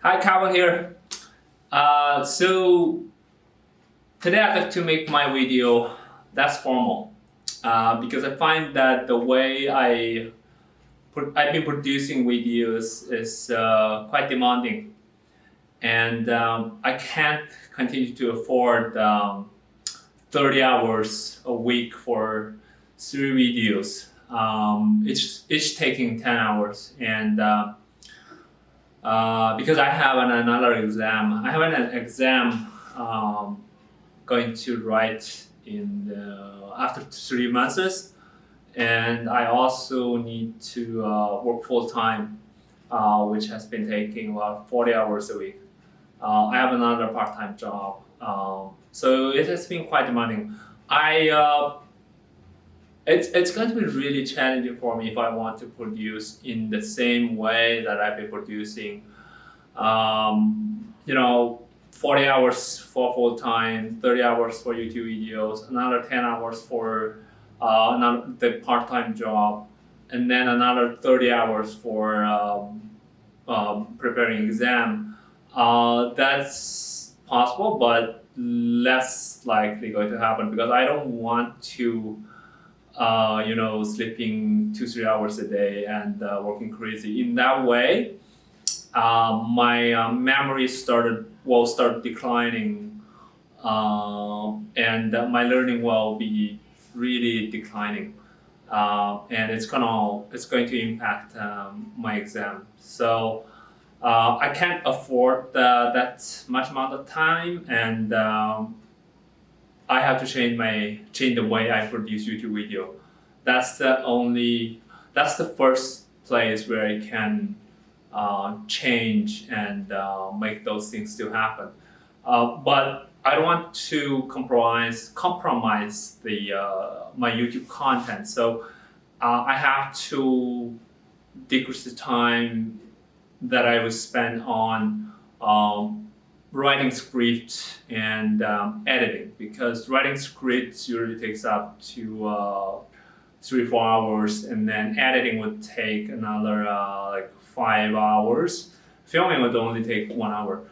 Hi, Calvin here. So today I'd like to make my video that's formal because I find that the way I've been producing videos is quite demanding, and I can't continue to afford 30 hours a week for 3 videos. Each taking 10 hours, and because I have another exam. I have an exam going to write after 3 months, and I also need to work full time, which has been taking about 40 hours a week. I have another part time job, so it has been quite demanding. I it's going to be really challenging for me if I want to produce in the same way that I've been producing. You know, 40 hours for full time, 30 hours for YouTube videos, another 10 hours for the part time job, and then another 30 hours for preparing exam. That's possible, but less likely going to happen because I don't want to sleeping 2 3 hours a day and working crazy. In that way, my memory will start declining, and my learning will be really declining, and it's going to impact my exam. So I can't afford that much amount of time, and I have to change the way I produce YouTube video. That's that's the first place where I can change and make those things still happen. But I don't want to compromise the my YouTube content. So I have to decrease the time that I would spend on writing script and editing, because writing scripts usually takes up to 3 4 hours, and then editing would take another like 5 hours. Filming would only take 1 hour.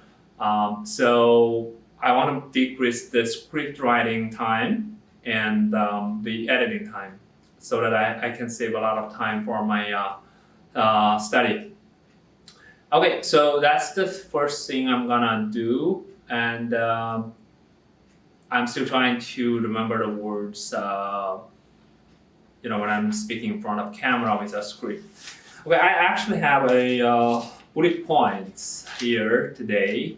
So I want to decrease the script writing time and the editing time, so that I can save a lot of time for my study. Okay, so that's the first thing I'm gonna do, and I'm still trying to remember the words. When I'm speaking in front of camera with a script. Okay, I actually have a bullet points here today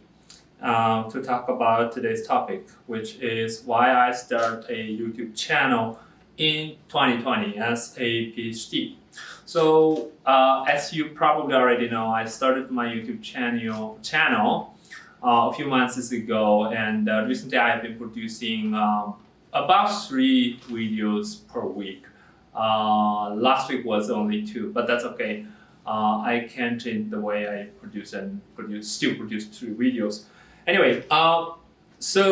to talk about today's topic, which is why I start a YouTube channel in 2020 as a PhD. So, as you probably already know, I started my YouTube channel a few months ago, and recently I have been producing about 3 videos per week. Last week was only 2, but that's okay. I can change the way I still produce 2 videos. Anyway, so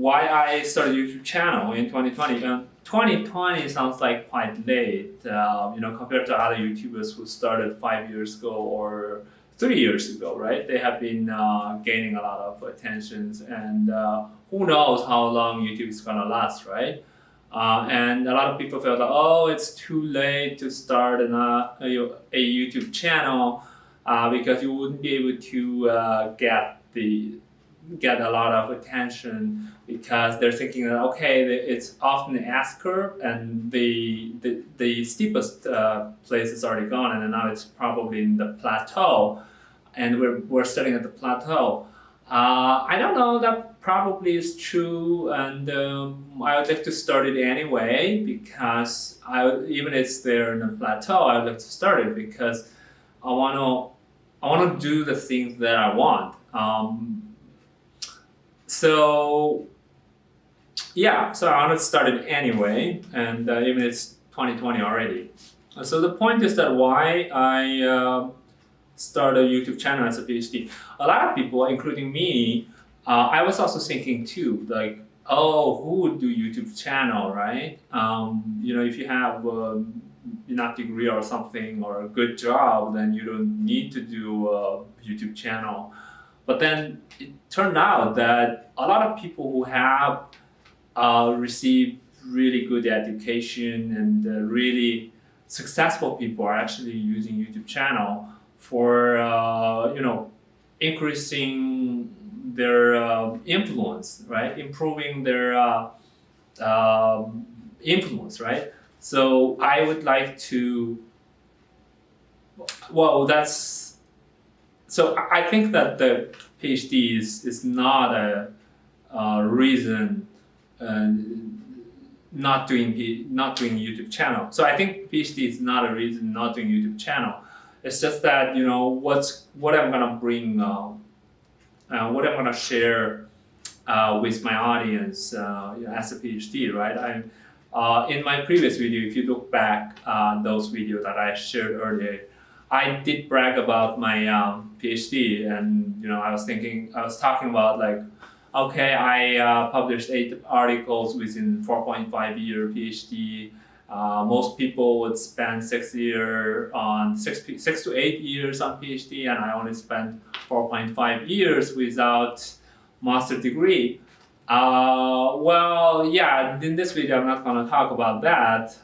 why I started a YouTube channel in 2020? 2020 sounds like quite late, compared to other YouTubers who started 5 years ago or 3 years ago, right? They have been gaining a lot of attentions, and who knows how long YouTube is gonna last, right? And a lot of people felt like, oh, it's too late to start a YouTube channel because you wouldn't be able to get a lot of attention, because they're thinking that okay, it's often the S-curve, and the steepest place is already gone, and now it's probably in the plateau, and we're starting at the plateau. I don't know, that probably is true, and I would like to start it anyway, because even if it's there in the plateau, I would like to start it because I want to do the things that I want. So I want to start it anyway, and even if it's 2020 already. So the point is that why I start a YouTube channel as a PhD. A lot of people, including me, I was also thinking too, like, oh, who would do YouTube channel, right? If you have enough degree or something or a good job, then you don't need to do a YouTube channel. But then it turned out that a lot of people who have received really good education and really successful people are actually using YouTube channel for increasing their influence, right? Improving their influence, right? So I would like to. Well, that's. So I think that the PhD is not a reason not doing YouTube channel. So I think PhD is not a reason not doing YouTube channel. It's just that what I'm gonna bring, what I'm gonna share with my audience as a PhD, right? In my previous video, if you look back those videos that I shared earlier, I did brag about my PhD, and I was talking about like, okay, I published 8 articles within 4.5-year PhD. Most people would spend 6 to 8 years on PhD, and I only spent 4.5 years without master degree. Well, yeah, in this video I'm not going to talk about that.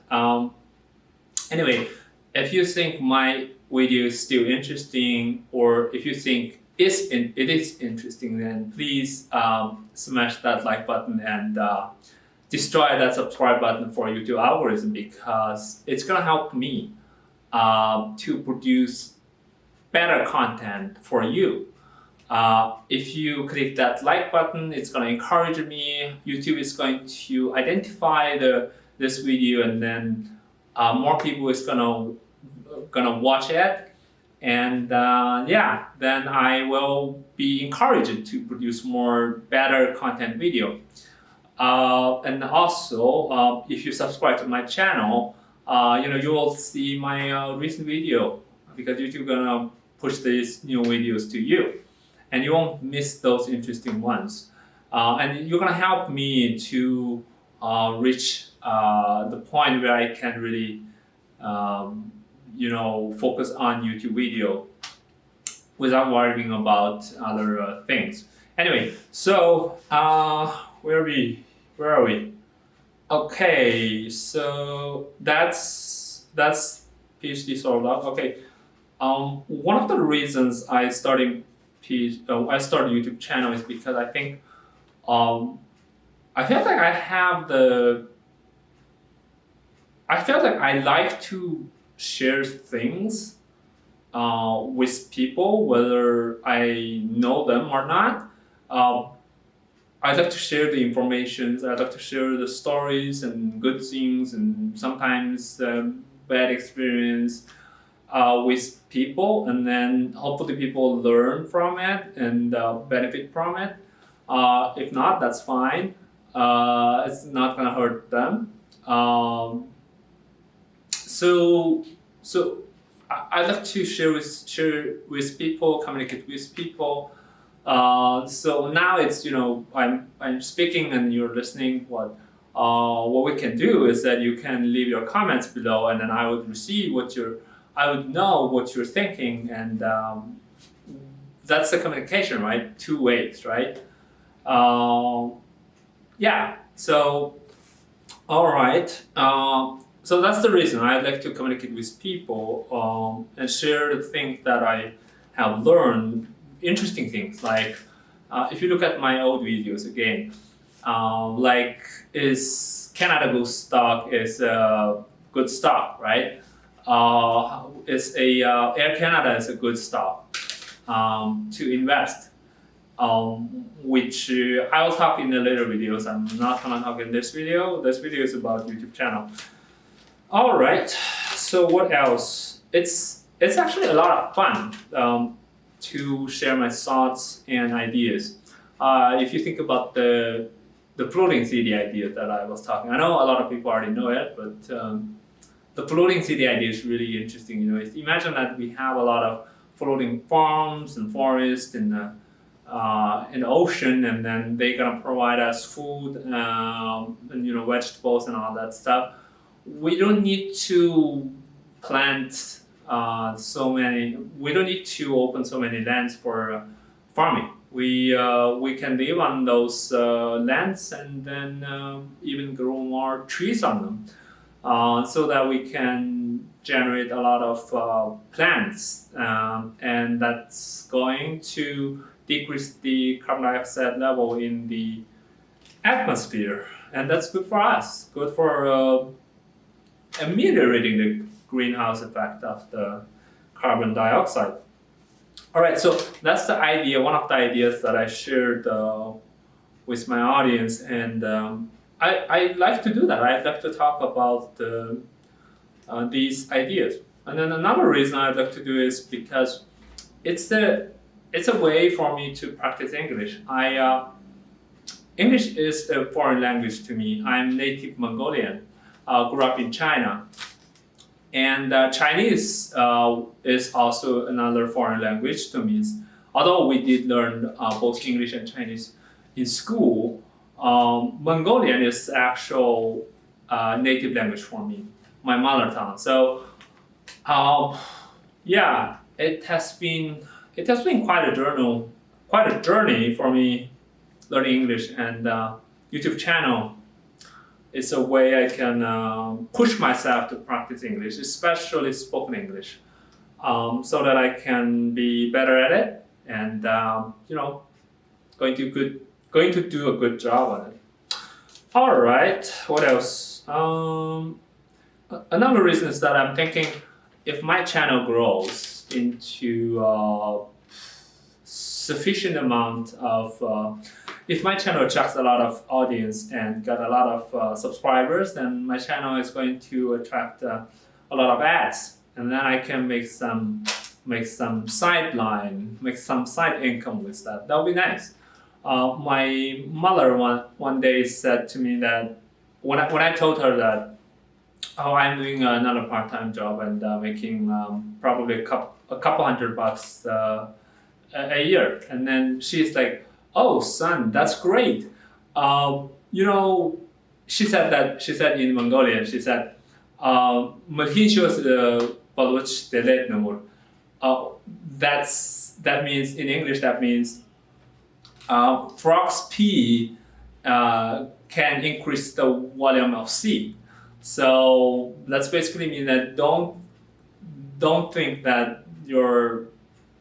Anyway, if you think my video is still interesting, or if you think it is interesting, then please smash that like button and destroy that subscribe button for YouTube algorithm, because it's gonna help me to produce better content for you. If you click that like button, it's gonna encourage me. YouTube is going to identify this video, and then more people is gonna watch it. And then I will be encouraged to produce more better content video. And also, if you subscribe to my channel, you will see my recent video, because YouTube gonna push these new videos to you, and you won't miss those interesting ones. And you're gonna help me to reach the point where I can really focus on YouTube video without worrying about other things. Anyway, so where are we? Okay, so that's PhD solved out. Okay, one of the reasons I started YouTube channel is because I think I felt like I like to share things with people, whether I know them or not. I like to share the information. I like to share the stories and good things, and sometimes bad experience with people, and then hopefully people learn from it and benefit from it. If not, that's fine. It's not gonna hurt them. So I like to share with people, communicate with people. So now it's I'm speaking and you're listening. What we can do is that you can leave your comments below, and then I would know what you're thinking, and that's the communication, right? 2 ways, right? Yeah. So all right. So that's the reason I like to communicate with people and share the things that I have learned, interesting things. Like if you look at my old videos again, like is Canada Goose stock is a good stock, right? Air Canada is a good stock to invest. Which I will talk in the later videos. I'm not gonna talk in this video. This video is about YouTube channel. All right. So what else? It's actually a lot of fun to share my thoughts and ideas. If you think about the floating city idea that I was talking, I know a lot of people already know it, but the floating city idea is really interesting. Imagine that we have a lot of floating farms and forests in the ocean, and then they're gonna provide us food and vegetables and all that stuff. we don't need to plant we don't need to open so many lands for farming. We can live on those lands and then even grow more trees on them, so that we can generate a lot of plants, and that's going to decrease the carbon dioxide level in the atmosphere, and that's good for us, good for ameliorating the greenhouse effect of the carbon dioxide. All right, so that's the idea, one of the ideas that I shared with my audience, and I like to do that. I like to talk about these ideas. And then another reason I like to do is because it's a way for me to practice English. English is a foreign language to me. I'm native Mongolian, grew up in China. And Chinese is also another foreign language to me. Although we did learn both English and Chinese in school, Mongolian is actual native language for me, my mother tongue. So, yeah, it has been quite a journey for me learning English, and YouTube channel is a way I can push myself to practice English, especially spoken English, so that I can be better at it, and going to do a good job on it. All right, what else? Another reason is that I'm thinking if my channel grows into sufficient amount of if my channel attracts a lot of audience and got a lot of subscribers, then my channel is going to attract a lot of ads, and then I can make some side income with that. That would be nice. My mother one day said to me that when I told her that, oh, I'm doing another part-time job and making probably a couple $100 a year, and then she's like, "Oh, son, that's great." She said in Mongolian, she said, that means in English, that means frog's pee can increase the volume of sea. So that's basically mean that don't think that your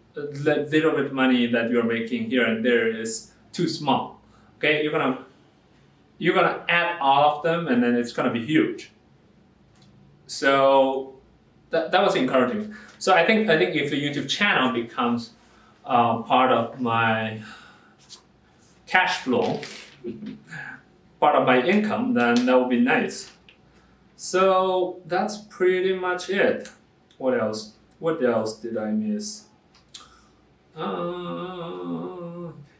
little bit money that you're making here and there is too small. Okay, you're gonna add all of them, and then it's gonna be huge. So that was encouraging. So I think if the YouTube channel becomes part of my cash flow, part of my income, then that would be nice. So that's pretty much it. What else? What else did I miss?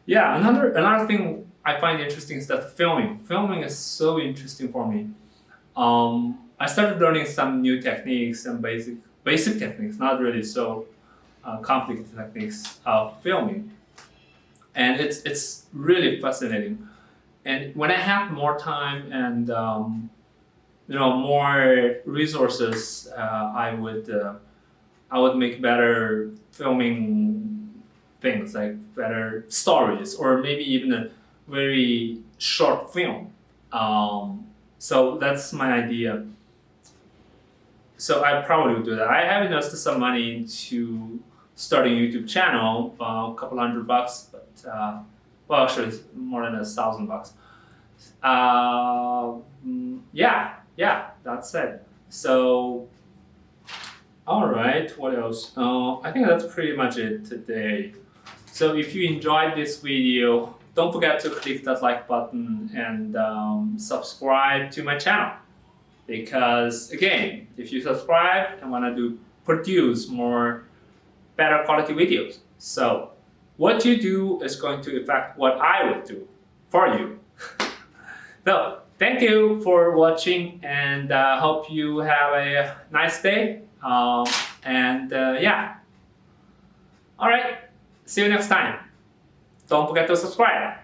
Yeah, another thing I find interesting is that filming. Filming is so interesting for me. I started learning some new techniques and basic techniques, not really so complicated techniques of filming, and it's really fascinating. And when I have more time and more resources, I would make better filming things, like better stories, or maybe even a very short film. So that's my idea. So I probably would do that. I have invested some money into starting a YouTube channel, a couple $100, but well, actually it's more than $1,000. Yeah, that's it. So, all right, what else? I think that's pretty much it today. So if you enjoyed this video, don't forget to click that like button and subscribe to my channel. Because again, if you subscribe, I want to produce more better quality videos. So what you do is going to affect what I would do for you. So thank you for watching, and hope you have a nice day. Yeah. All right. See you next time. Don't forget to subscribe.